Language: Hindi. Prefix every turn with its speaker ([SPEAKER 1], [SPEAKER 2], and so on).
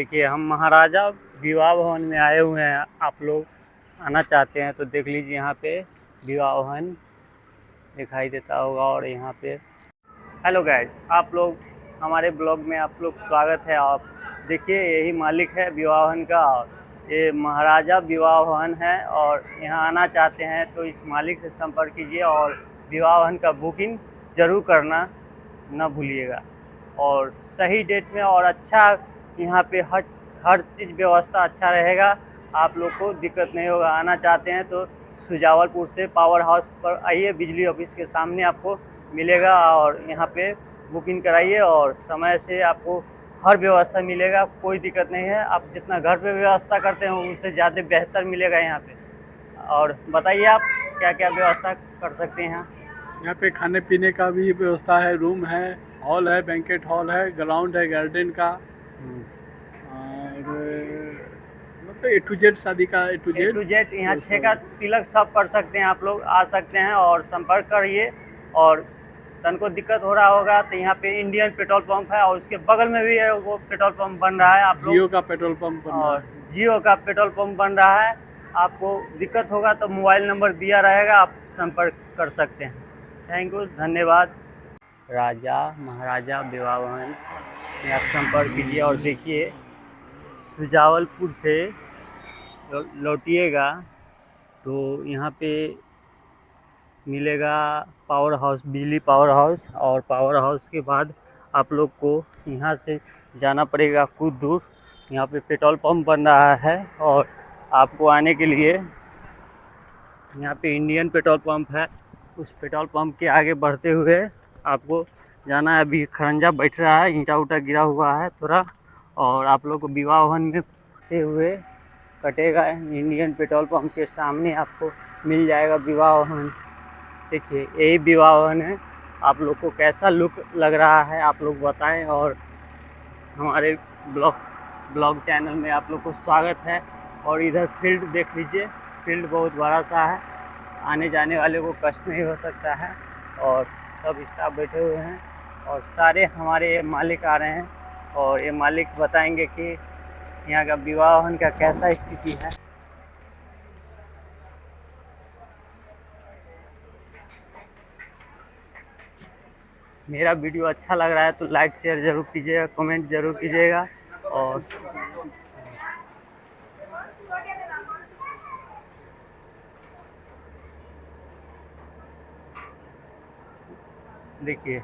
[SPEAKER 1] देखिए हम महाराजा विवाह भवन में आए हुए हैं। आप लोग आना चाहते हैं तो देख लीजिए, यहाँ पे विवाह भवन दिखाई देता होगा। और यहाँ पे हेलो गाइड, आप लोग हमारे ब्लॉग में आप लोग स्वागत है। आप देखिए, यही मालिक है विवाह भवन का। ये महाराजा विवाह भवन है और यहाँ आना चाहते हैं तो इस मालिक से संपर्क कीजिए और विवाह भवन का बुकिंग ज़रूर करना न भूलिएगा। और सही डेट में और अच्छा यहाँ पे हर चीज़ व्यवस्था अच्छा रहेगा, आप लोग को दिक्कत नहीं होगा। आना चाहते हैं तो सुजावलपुर से पावर हाउस पर आइए, बिजली ऑफिस के सामने आपको मिलेगा। और यहाँ पे बुकिंग कराइए और समय से आपको हर व्यवस्था मिलेगा, कोई दिक्कत नहीं है। आप जितना घर पे व्यवस्था करते हैं उससे ज़्यादा बेहतर मिलेगा यहाँ पे। और बताइए आप क्या क्या व्यवस्था कर सकते हैं
[SPEAKER 2] यहाँ पे खाने पीने का भी व्यवस्था है, रूम है, हॉल है, बैंकेट हॉल है, ग्राउंड है गार्डन का। और मतलब ए टू जेड शादी का ए टू
[SPEAKER 1] जेड यहाँ 6
[SPEAKER 2] जेड
[SPEAKER 1] का तिलक सब कर सकते हैं। आप लोग आ सकते हैं और संपर्क करिए। और तन को दिक्कत हो रहा होगा तो यहाँ पे इंडियन पेट्रोल पंप है और उसके बगल में भी है, वो पेट्रोल पंप बन रहा है। आप लोग
[SPEAKER 2] जियो का पेट्रोल पंप बन रहा
[SPEAKER 1] और
[SPEAKER 2] है।
[SPEAKER 1] जियो का पेट्रोल पंप बन रहा है। आपको दिक्कत होगा तो मोबाइल नंबर दिया रहेगा, आप संपर्क कर सकते हैं। थैंक यू, धन्यवाद। राजा महाराजा विवाह भवन में आप संपर्क कीजिए। और देखिए, सुजावलपुर से लौटिएगा तो यहाँ पे मिलेगा पावर हाउस, बिजली पावर हाउस। और पावर हाउस के बाद आप लोग को यहाँ से जाना पड़ेगा कुछ दूर। यहाँ पे पेट्रोल पंप बन रहा है और आपको आने के लिए यहाँ पे इंडियन पेट्रोल पंप है। उस पेट्रोल पंप के आगे बढ़ते हुए आपको जाना है। अभी खरंजा बैठ रहा है, ईंटा उटा गिरा हुआ है थोड़ा। और आप लोग को विवाह भवन में बढ़ते हुए कटेगा, इंडियन पेट्रोल पंप के सामने आपको मिल जाएगा विवाह भवन। देखिए, यही विवाह भवन है। आप लोग को कैसा लुक लग रहा है आप लोग बताएं। और हमारे ब्लॉग चैनल में आप लोग को स्वागत है। और इधर फील्ड देख लीजिए, फील्ड बहुत बड़ा सा है, आने जाने वाले को कष्ट नहीं हो सकता है। और सब स्टाफ बैठे हुए हैं और सारे हमारे मालिक आ रहे हैं और ये मालिक बताएंगे कि यहाँ का विवाह भवन का कैसा स्थिति है। मेरा वीडियो अच्छा लग रहा है तो लाइक शेयर ज़रूर कीजिएगा, कमेंट ज़रूर कीजिएगा। और देखिए